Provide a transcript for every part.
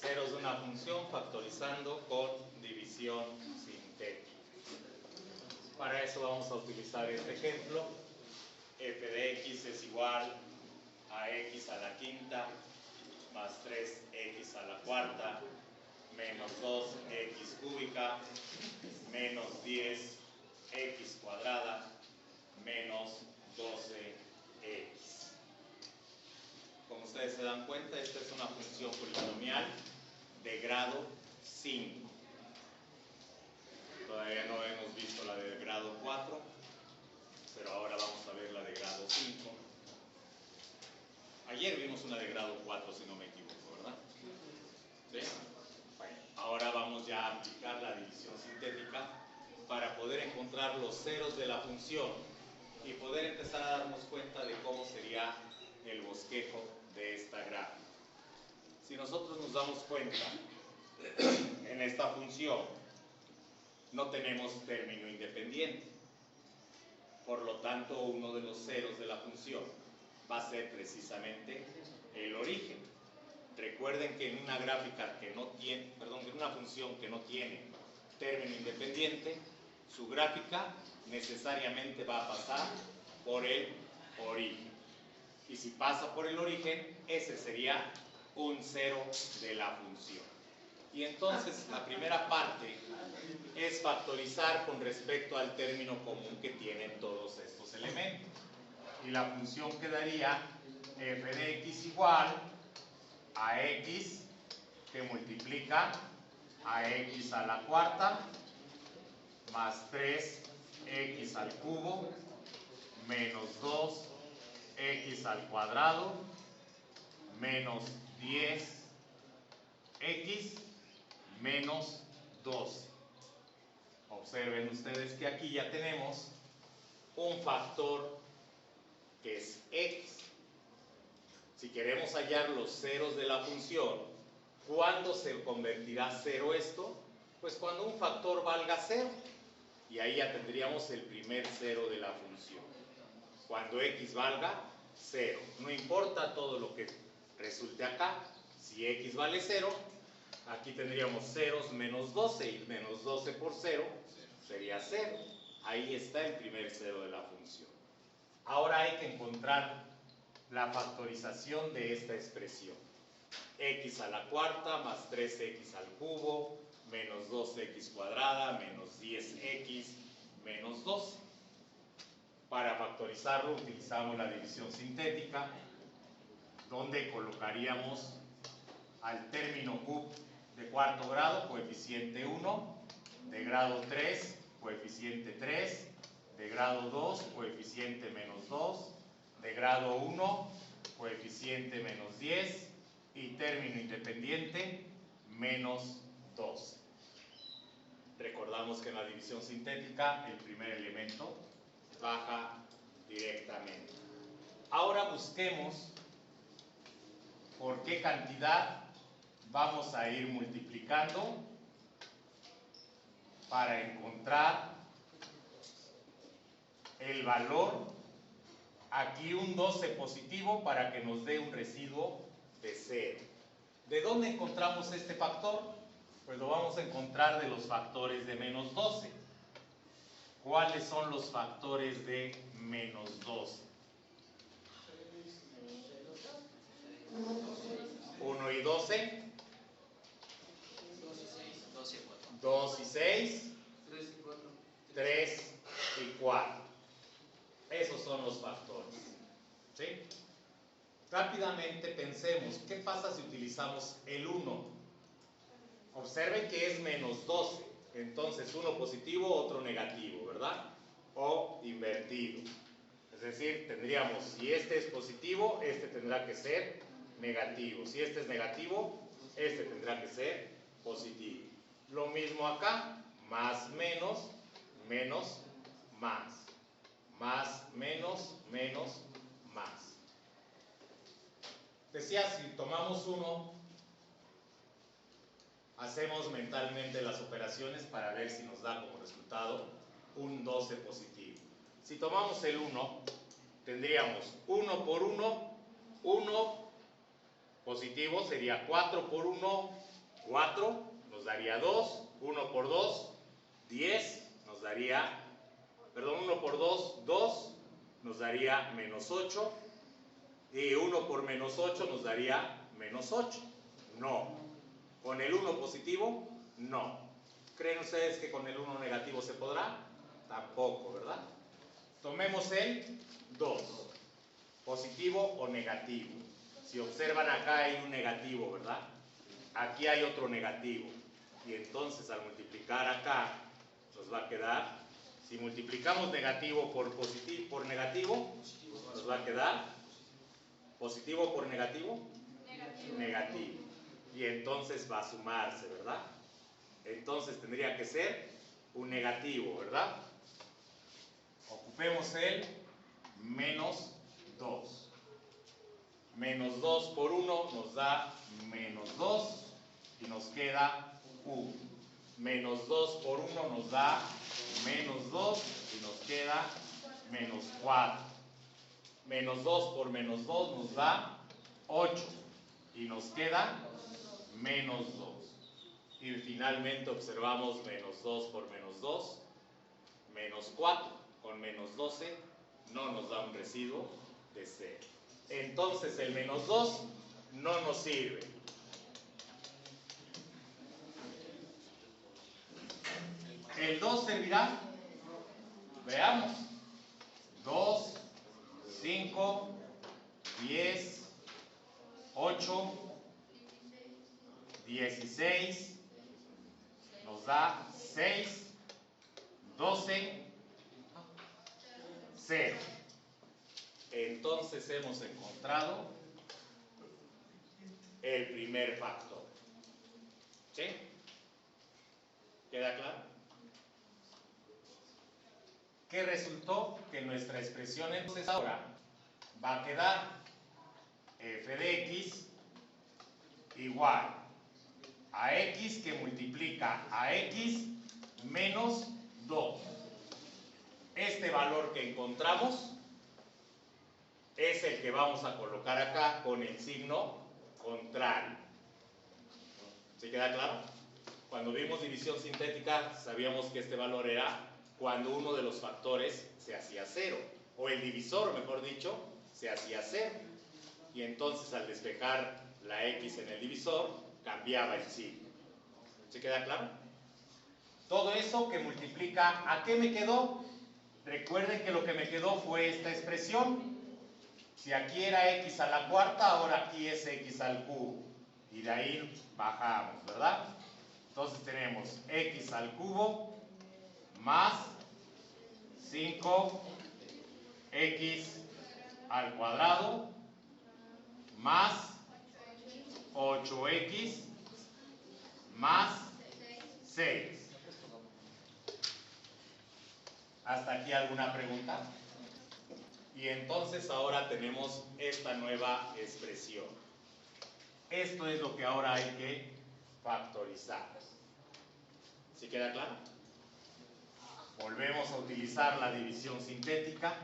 ceros de una función factorizando con división sintética. Para eso vamos a utilizar este ejemplo. F de x es igual a x a la quinta más 3x a la cuarta menos 2x cúbica menos 10x cuadrada menos 12x. Como ustedes se dan cuenta, esta es una función polinomial de grado 5. Todavía no hemos visto la de grado 4, pero ahora vamos a ver la de grado 5. Ayer vimos una de grado 4, si no me equivoco, ¿verdad? ¿Sí? Bueno, ahora vamos ya a aplicar la división sintética para poder encontrar los ceros de la función y poder empezar a darnos cuenta de cómo sería el bosquejo de esta gráfica. Si nosotros nos damos cuenta, en esta función no tenemos término independiente. Por lo tanto, uno de los ceros de la función va a ser precisamente el origen. Recuerden que en una gráfica que no tiene, en una función que no tiene término independiente, su gráfica necesariamente va a pasar por el origen. Y si pasa por el origen, ese sería un cero de la función. Y entonces la primera parte es factorizar con respecto al término común que tienen todos estos elementos. Y la función quedaría f de x igual a x que multiplica a x a la cuarta más 3x al cubo menos 2x al cuadrado menos 10x menos 12. Observen ustedes que aquí ya tenemos un factor que es x. Si queremos hallar los ceros de la función, ¿cuándo se convertirá cero esto? Pues cuando un factor valga 0. Y ahí ya tendríamos el primer cero de la función. Cuando x valga 0. No importa todo lo que resulte acá. Si x vale 0, aquí tendríamos ceros menos 12. Y menos 12 por 0 sería 0. Ahí está el primer cero de la función. Ahora hay que encontrar la factorización de esta expresión. X a la cuarta más 3x al cubo menos 2x cuadrada menos 10x menos 12. Para factorizarlo utilizamos la división sintética, donde colocaríamos al término cub de cuarto grado coeficiente 1, de grado 3 coeficiente 3, de grado 2 coeficiente menos 2, de grado 1 coeficiente menos 10 y término independiente menos 12. Recordamos que en la división sintética el primer elemento baja directamente. Ahora busquemos por qué cantidad vamos a ir multiplicando para encontrar el valor. Aquí un 12 positivo para que nos dé un residuo de 0. ¿De dónde encontramos este factor? Pues lo vamos a encontrar de los factores de menos 12. ¿Cuáles son los factores de menos 12? 1 y 12. 2 y 6. 3 y 4. Esos son los factores. ¿Sí? Rápidamente pensemos, ¿qué pasa si utilizamos el 1? Observen que es menos 12. Entonces, uno positivo, otro negativo, ¿verdad? O invertido. Es decir, tendríamos, si este es positivo, este tendrá que ser negativo. Si este es negativo, este tendrá que ser positivo. Lo mismo acá, más, menos, menos, más. Más, menos, menos, más. Decía, si tomamos 1, hacemos mentalmente las operaciones para ver si nos da como resultado un 12 positivo. Si tomamos el 1, tendríamos 1 por 1, 1 positivo sería 4 por 1, 4 nos daría 2, 1 por 2, 10 nos daría, perdón, 1 por 2, 2 nos daría menos 8, y 1 por menos 8 nos daría menos 8. No. ¿Con el 1 positivo? No. ¿Creen ustedes que con el 1 negativo se podrá? Tampoco, ¿verdad? Tomemos el 2. ¿Positivo o negativo? Si observan, acá hay un negativo, ¿verdad? Aquí hay otro negativo. Y entonces al multiplicar acá nos va a quedar, si multiplicamos negativo por positivo, por negativo, nos va a quedar positivo por negativo, negativo. Y entonces va a sumarse, ¿verdad? Entonces tendría que ser un negativo, ¿verdad? Ocupemos el menos 2. Menos 2 por 1 nos da menos 2 y nos queda 1. Menos 2 por 1 nos da menos 2 y nos queda menos 4. Menos 2 por menos 2 nos da 8 y nos queda menos 2. Y finalmente observamos menos 2 por menos 2, menos 4. Con menos 12 no nos da un residuo de 0. Entonces el menos 2 no nos sirve. ¿El 2 servirá? Veamos. 2, 5, 10, 8, 16, nos da 6, 12, 0. Entonces hemos encontrado el primer factor. ¿Sí? ¿Queda claro? ¿Qué resultó? Que nuestra expresión entonces ahora va a quedar f de x igual a x que multiplica a x menos 2. Este valor que encontramos es el que vamos a colocar acá con el signo contrario. ¿Sí queda claro? Cuando vimos división sintética sabíamos que este valor era cuando uno de los factores se hacía 0, o el divisor, mejor dicho, se hacía 0. Y entonces al despejar la x en el divisor, cambiaba el signo. ¿Sí queda claro? Todo eso que multiplica, ¿a qué me quedó? Recuerden que lo que me quedó fue esta expresión. Si aquí era x a la cuarta, ahora aquí es x al cubo. Y de ahí bajamos, ¿verdad? Entonces tenemos x al cubo más 5x al cuadrado más 8x más 6. ¿Hasta aquí alguna pregunta? Y entonces ahora tenemos esta nueva expresión. Esto es lo que ahora hay que factorizar. ¿Sí queda claro? Volvemos a utilizar la división sintética.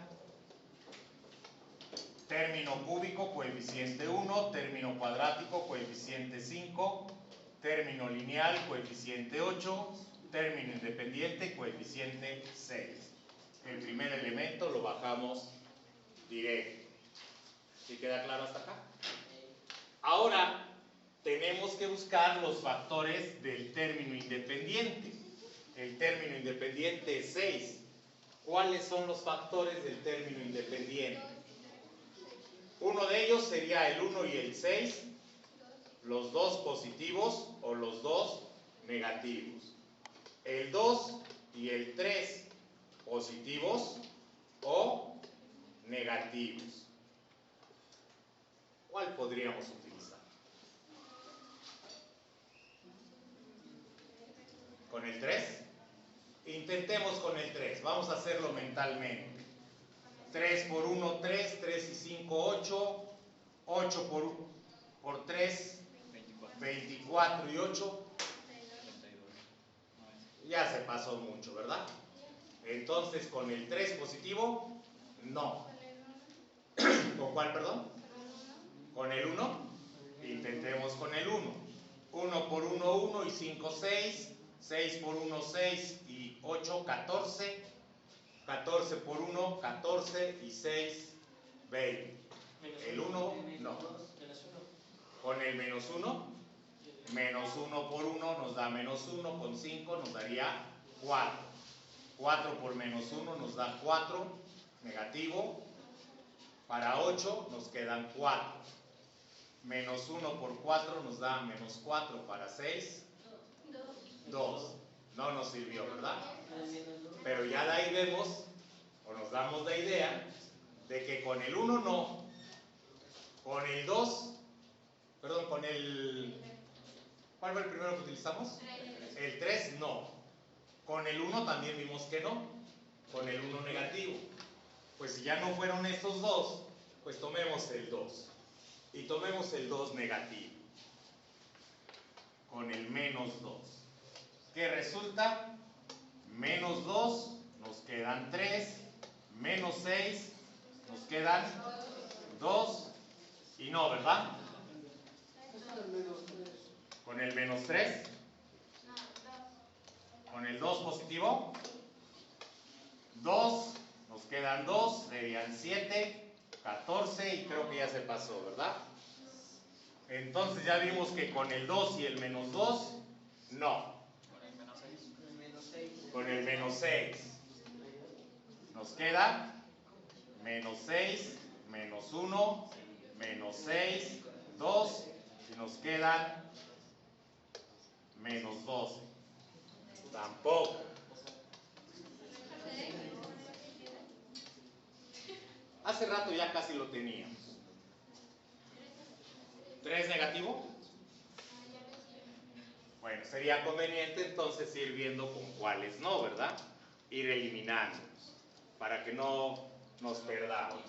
Término cúbico, coeficiente 1, término cuadrático, coeficiente 5, término lineal, coeficiente 8, término independiente, coeficiente 6. El primer elemento lo bajamos directo. ¿Sí queda claro hasta acá? Ahora tenemos que buscar los factores del término independiente. El término independiente es 6. ¿Cuáles son los factores del término independiente? Uno de ellos sería el 1 y el 6, los dos positivos o los dos negativos. El 2 y el 3, positivos o negativos. ¿Cuál podríamos utilizar? ¿Con el 3? Intentemos con el 3. Vamos a hacerlo mentalmente. 3 por 1, 3, 3 y 5, 8, 8 por 3, 24 y 8, ya se pasó mucho, ¿verdad? Entonces, ¿con el 3 positivo? No. ¿Con cuál, perdón? ¿Con el 1? Intentemos con el 1. 1 por 1, 1 y 5, 6. 6 por 1, 6 y 8, 14. 14 por 1, 14 y 6, 20. El 1, no. Con el menos 1, menos 1 por 1 nos da menos 1, con 5 nos daría 4. 4 por menos 1 nos da 4, negativo. Para 8 nos quedan 4. Menos 1 por 4 nos da menos 4. Para 6, 2. No nos sirvió, ¿verdad? Pero ya de ahí vemos, o nos damos la idea, de que con el 1 no. Con el 2, perdón, con el... ¿Cuál fue el primero que utilizamos? El 3 no. Con el 1 también vimos que no. Con el 1 negativo. Pues si ya no fueron estos dos, pues tomemos el 2. Y tomemos el 2 negativo. Con el menos 2. ¿Qué resulta? Menos 2, nos quedan 3. Menos 6, nos quedan 2. Y no, ¿verdad? Con el menos 3. Con el 2 positivo. 2, nos quedan 2, serían 7, 14 y creo que ya se pasó, ¿verdad? Entonces ya vimos que con el 2 y el menos 2, no. Con el menos 6. Nos queda menos 6, menos 1, menos 6, 2 y nos quedan menos 12. Tampoco. Hace rato ya casi lo teníamos. 3 negativo. Bueno, sería conveniente entonces ir viendo con cuáles no, ¿verdad? Ir eliminándolos para que no nos perdamos.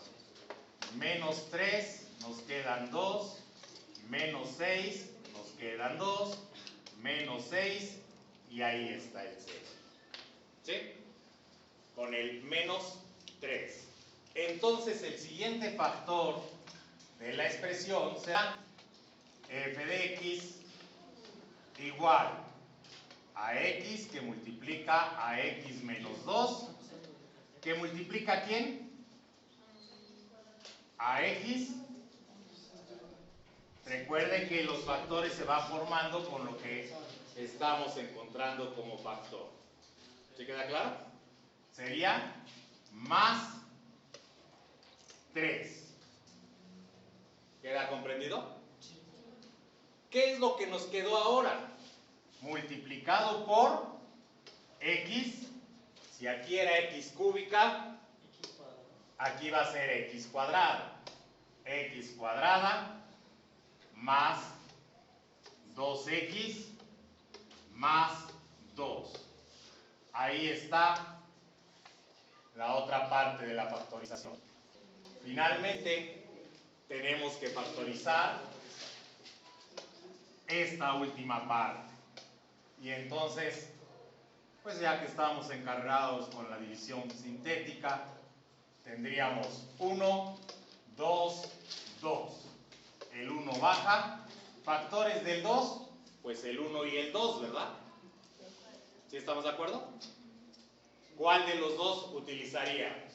Menos 3, nos quedan 2. Menos 6, nos quedan 2. Menos 6 y ahí está el 0. ¿Sí? Con el menos 3. Entonces el siguiente factor de la expresión será f de x igual a x que multiplica a x menos 2. ¿Que multiplica a quién? A x. Recuerde que los factores se van formando con lo que estamos encontrando como factor. ¿Sí queda claro? Sería más 3. ¿Queda comprendido? ¿Qué es lo que nos quedó ahora? Multiplicado por x. Si aquí era x cúbica, aquí va a ser x cuadrada. X cuadrada más 2x más 2. Ahí está la otra parte de la factorización. Finalmente, tenemos que factorizar esta última parte. Y entonces, pues ya que estamos encargados con la división sintética, tendríamos 1, 2, 2. El 1 baja. Factores del 2, pues el 1 y el 2, ¿verdad? ¿Sí estamos de acuerdo? ¿Cuál de los dos utilizaríamos?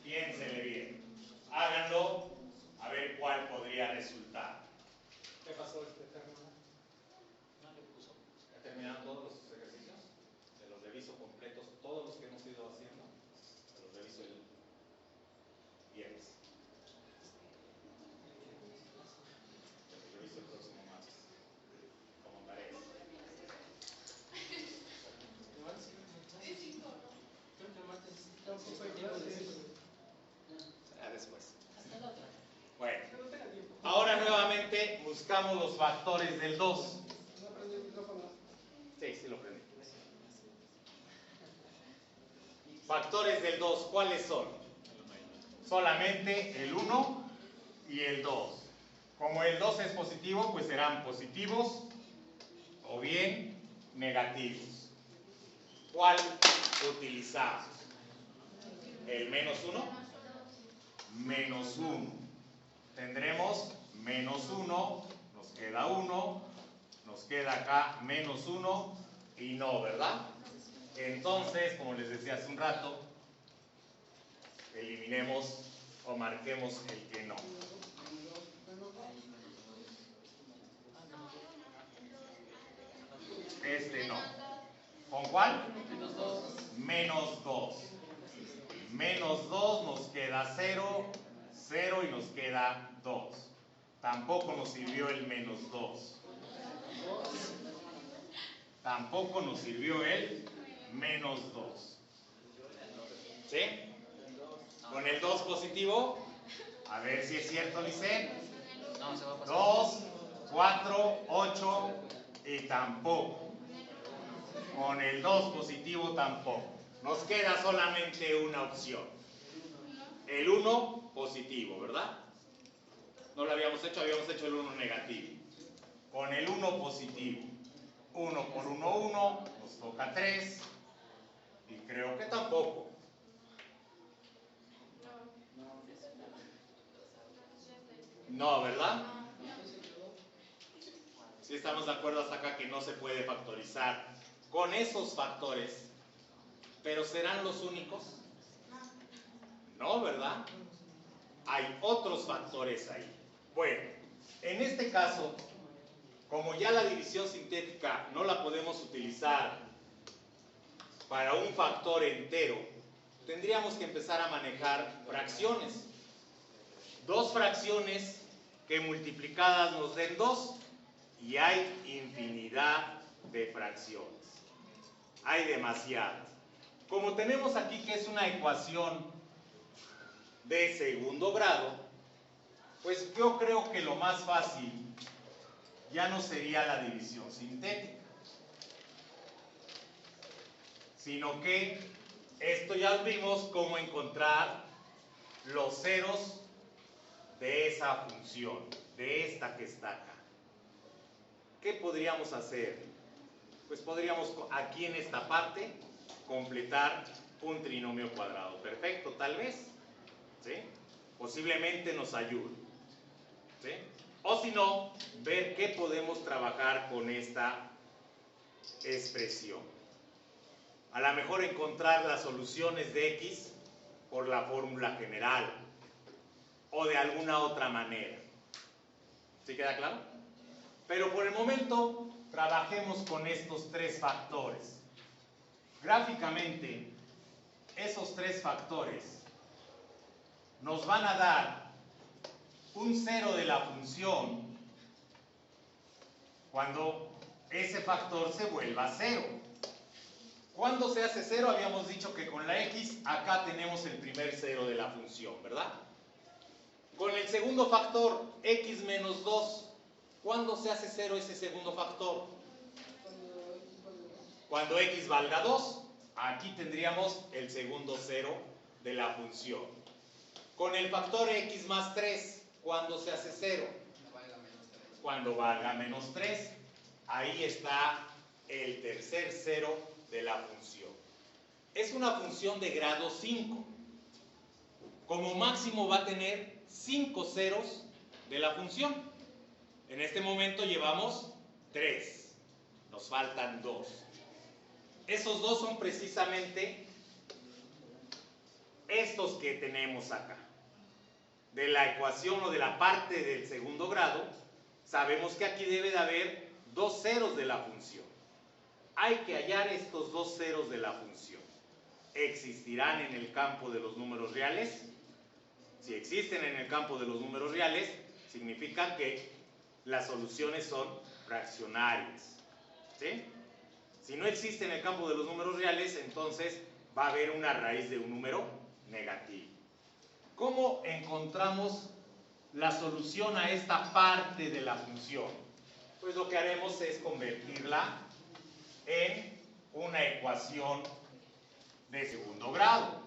Piénsele bien. Háganlo a ver cuál podría resultar. ¿Qué pasó Carmen? ¿Ya terminaron todos los ejercicios? Se los reviso completos, todos los que hemos ido haciendo. Se los reviso el viernes. Se los reviso el próximo martes. Como tarea. Después. Bueno, ahora nuevamente buscamos los factores del 2. Sí, lo aprendí. Factores del 2, ¿cuáles son? Solamente el 1 y el 2. Como el 2 es positivo, pues serán positivos o bien negativos. ¿Cuál utilizamos? ¿El menos 1? Menos 1. Tendremos menos 1, nos queda 1, nos queda acá menos 1 y no, ¿verdad? Entonces, como les decía hace un rato, eliminemos o marquemos el que no. Este no. ¿Con cuál? Menos 2. Menos 2 nos queda 0, 0 y nos queda 2. Tampoco nos sirvió el menos 2. Tampoco nos sirvió el menos 2. ¿Sí? Con el 2 positivo, a ver si es cierto, Lice. 2, 4, 8 y tampoco. Con el 2 positivo tampoco. Nos queda solamente una opción. El 1 positivo, ¿verdad? No lo habíamos hecho el 1 negativo. Con el 1 positivo. 1 por 1, 1, nos toca 3. Y creo que tampoco. No, ¿verdad? Sí estamos de acuerdo hasta acá que no se puede factorizar con esos factores. ¿Pero serán los únicos? No, ¿verdad? Hay otros factores ahí. Bueno, en este caso, como ya la división sintética no la podemos utilizar para un factor entero, tendríamos que empezar a manejar fracciones. Dos fracciones que multiplicadas nos den 2 y hay infinidad de fracciones. Hay demasiadas. Como tenemos aquí que es una ecuación de segundo grado, pues yo creo que lo más fácil ya no sería la división sintética, sino que esto ya vimos cómo encontrar los ceros de esa función, de esta que está acá. ¿Qué podríamos hacer? Pues podríamos aquí en esta parte completar un trinomio cuadrado perfecto, tal vez, ¿sí? Posiblemente nos ayude, ¿sí? O si no, ver qué podemos trabajar con esta expresión. A lo mejor encontrar las soluciones de x por la fórmula general o de alguna otra manera. ¿Sí queda claro? Pero por el momento trabajemos con estos tres factores. Gráficamente, esos tres factores nos van a dar un cero de la función cuando ese factor se vuelva cero. ¿Cuándo se hace cero? Habíamos dicho que con la x acá tenemos el primer cero de la función, ¿verdad? Con el segundo factor, x menos 2, ¿cuándo se hace cero ese segundo factor? Cuando x valga 2. Aquí tendríamos el segundo cero de la función. Con el factor x más 3, ¿cuándo se hace cero? Cuando valga menos 3. Ahí está el tercer cero de la función. Es una función de grado 5. Como máximo va a tener 5 ceros de la función. En este momento llevamos 3. Nos faltan 2. Esos 2 son precisamente estos que tenemos acá. De la ecuación o de la parte del segundo grado, sabemos que aquí debe de haber 2 ceros de la función. Hay que hallar estos 2 ceros de la función. ¿Existirán en el campo de los números reales? Si existen en el campo de los números reales, significa que las soluciones son fraccionarias. ¿Sí? Si no existe en el campo de los números reales, entonces va a haber una raíz de un número negativo. ¿Cómo encontramos la solución a esta parte de la función? Pues lo que haremos es convertirla en una ecuación de segundo grado.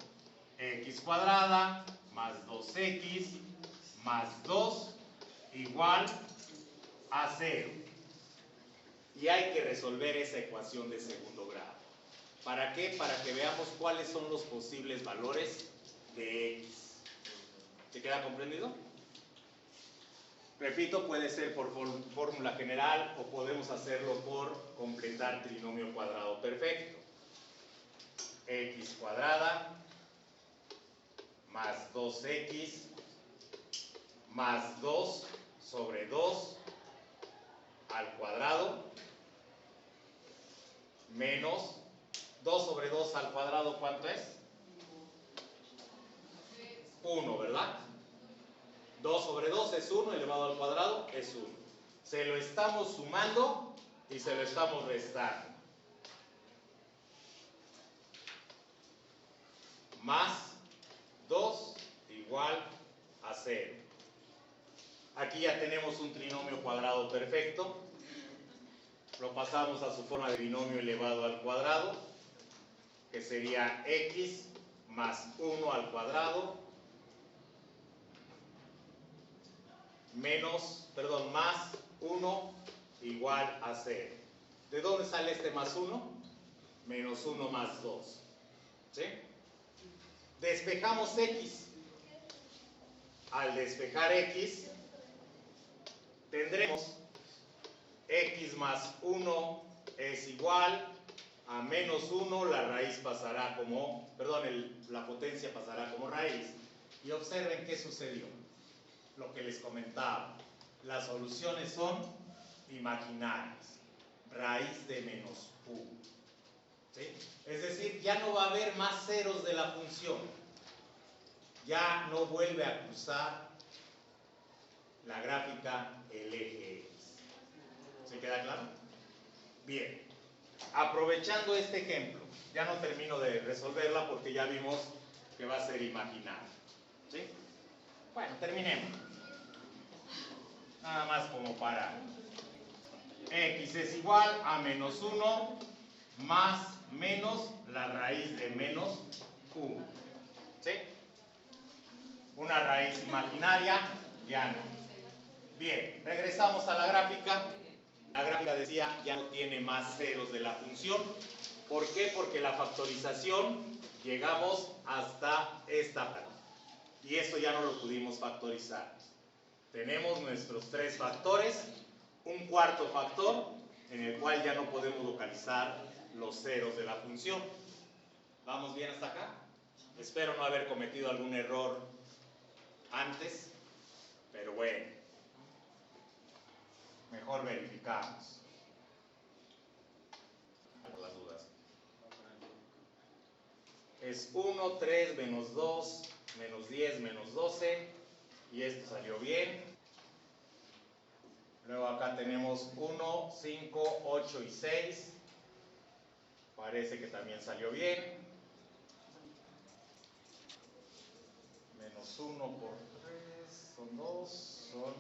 X cuadrada más 2x más 2 igual a 0. Y hay que resolver esa ecuación de segundo grado. ¿Para qué? Para que veamos cuáles son los posibles valores de x. ¿Se queda comprendido? Repito, puede ser por fórmula general o podemos hacerlo por completar trinomio cuadrado perfecto. X cuadrada más 2x más 2 sobre 2 al cuadrado menos 2 sobre 2 al cuadrado, ¿cuánto es? 1, ¿verdad? 2 sobre 2 es 1 elevado al cuadrado es 1. Se lo estamos sumando y se lo estamos restando. Más 2 igual a 0. Aquí ya tenemos un trinomio cuadrado perfecto. Lo pasamos a su forma de binomio elevado al cuadrado, que sería x más 1 al cuadrado más 1 igual a 0. ¿De dónde sale este más 1? Menos 1 más 2. ¿Sí? Despejamos x. Al despejar x, tendremos x más 1 es igual a menos 1, la raíz pasará como, la potencia pasará como raíz. Y observen qué sucedió. Lo que les comentaba, las soluciones son imaginarias, raíz de menos q. ¿Sí? Es decir, ya no va a haber más ceros de la función, ya no vuelve a cruzar la gráfica el eje X. ¿Se queda claro? Bien, aprovechando este ejemplo, ya no termino de resolverla porque ya vimos que va a ser imaginaria. ¿Sí? Bueno, terminemos. Nada más como para x es igual a menos 1 más menos la raíz de menos q. ¿Sí? Una raíz imaginaria, ya no. Bien, regresamos a la gráfica. La gráfica decía ya no tiene más ceros de la función. ¿Por qué? Porque la factorización llegamos hasta esta parte. Y esto ya no lo pudimos factorizar. Tenemos nuestros tres factores, un cuarto factor en el cual ya no podemos localizar los ceros de la función. ¿Vamos bien hasta acá? Espero no haber cometido algún error antes, pero bueno, mejor verificamos. Por las dudas. Es 1, 3, menos 2, menos 10, menos 12, y esto salió bien. Luego acá tenemos 1, 5, 8 y 6. Parece que también salió bien. Menos 1 por 3 son 2, son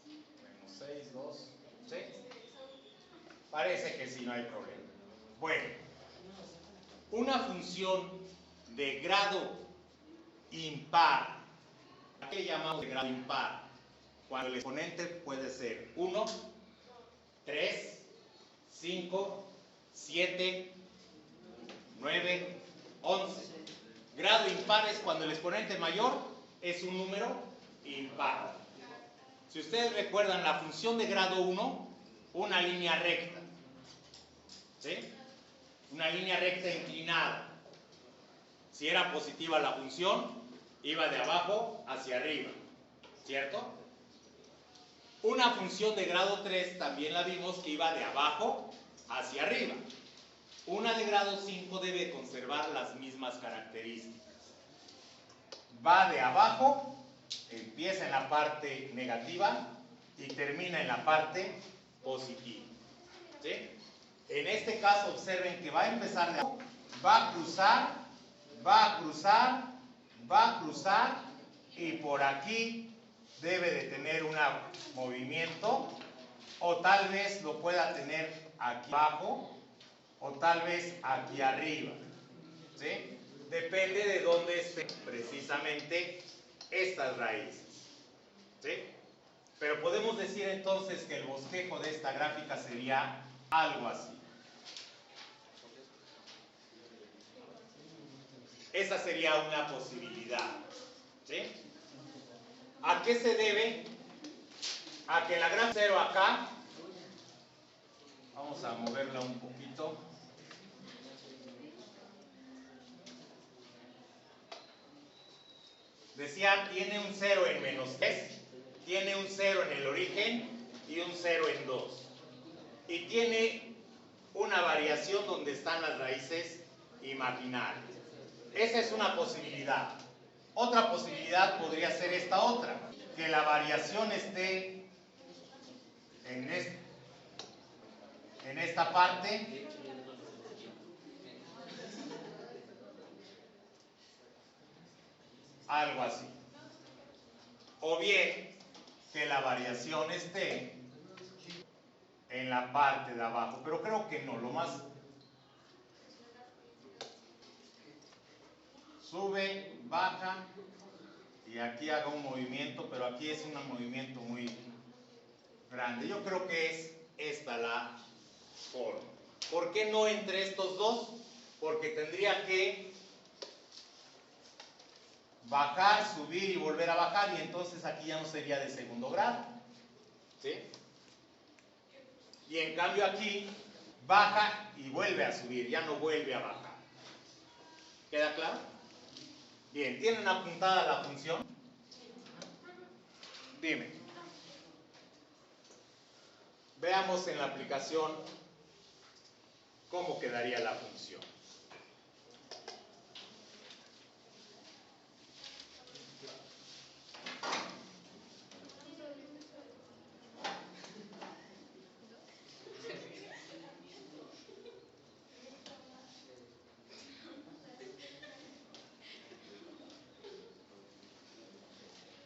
menos 6, 2. ¿Sí? Parece que sí, no hay problema. Bueno, una función de grado impar. ¿A qué le llamamos de grado impar? Cuando el exponente puede ser 1, 3, 5, 7, 9, 11. Grado impar es cuando el exponente mayor es un número impar. Si ustedes recuerdan la función de grado 1, una línea recta. ¿Sí? Una línea recta inclinada. Si era positiva la función, iba de abajo hacia arriba. ¿Cierto? Una función de grado 3 también la vimos que iba de abajo hacia arriba. Una de grado 5 debe conservar las mismas características. Va de abajo, empieza en la parte negativa y termina en la parte positiva. ¿Sí? En este caso observen que va a empezar de abajo, va a cruzar, va a cruzar, va a cruzar y por aquí debe de tener un movimiento, o tal vez lo pueda tener aquí abajo o tal vez aquí arriba. ¿Sí? Depende de dónde estén precisamente estas raíces. ¿Sí? Pero podemos decir entonces que el bosquejo de esta gráfica sería algo así. Esa sería una posibilidad. ¿Sí? ¿A qué se debe a que la gráfica 0 acá, vamos a moverla un poquito. Decía, tiene un 0 en menos 3, tiene un 0 en el origen y un 0 en 2. Y tiene una variación donde están las raíces imaginarias. Esa es una posibilidad. Otra posibilidad podría ser esta otra, que la variación esté en esta parte algo así. O bien que la variación esté en la parte de abajo, pero creo que no, lo más sube, baja y aquí haga un movimiento, pero aquí es un movimiento muy grande. Yo creo que es esta la forma. ¿Por qué no entre estos dos? Porque tendría que bajar, subir y volver a bajar, y entonces aquí ya no sería de segundo grado. ¿Sí? Y en cambio aquí baja y vuelve a subir, ya no vuelve a bajar. ¿Queda claro? Bien, ¿tienen apuntada la función? Dime. Veamos en la aplicación cómo quedaría la función.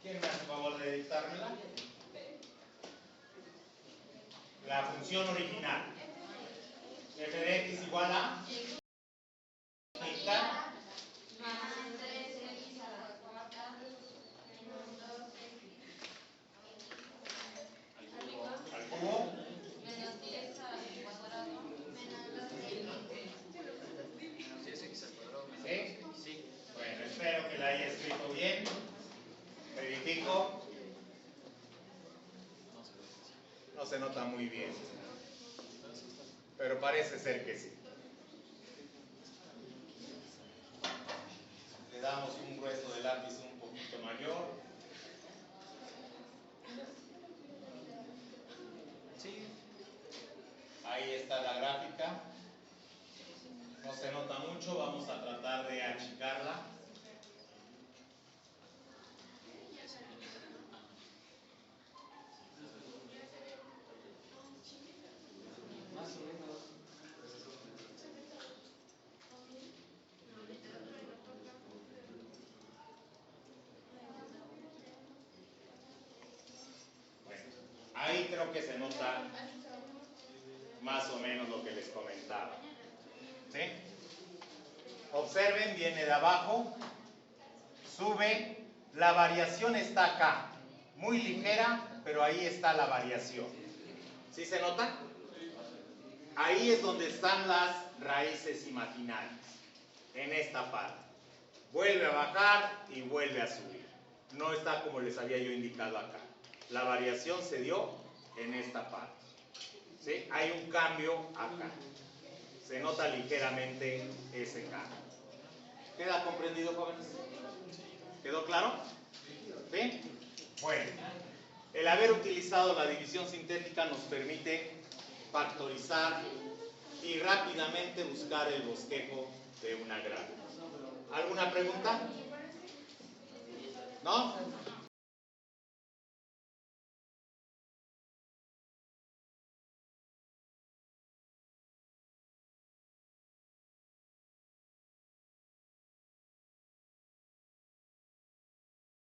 ¿Quién me hace favor de dictármela? La función original. F de x igual a mitad Más 3x a la cuarta menos 2x al cubo. menos 10 al cuadrado menos 2x. ¿Sí? Sí. Bueno, espero que la haya escrito bien. Verifico. No se nota muy bien, pero parece ser que sí. Le damos un grueso de lápiz un poquito mayor. Sí. Ahí está la gráfica. No se nota mucho, vamos a tratar de achicarla. Bueno, ahí creo que se nota más o menos lo que les comentaba. ¿Sí? Observen, viene de abajo, sube, la variación está acá, muy ligera, pero ahí está la variación. ¿Sí se nota? Ahí es donde están las raíces imaginarias, en esta parte. Vuelve a bajar y vuelve a subir. No está como les había yo indicado acá. La variación se dio en esta parte. ¿Sí? Hay un cambio acá. Se nota ligeramente ese cambio. ¿Queda comprendido, jóvenes? ¿Quedó claro? ¿Sí? Bueno, el haber utilizado la división sintética nos permite factorizar y rápidamente buscar el bosquejo de una gráfica. ¿Alguna pregunta? ¿No?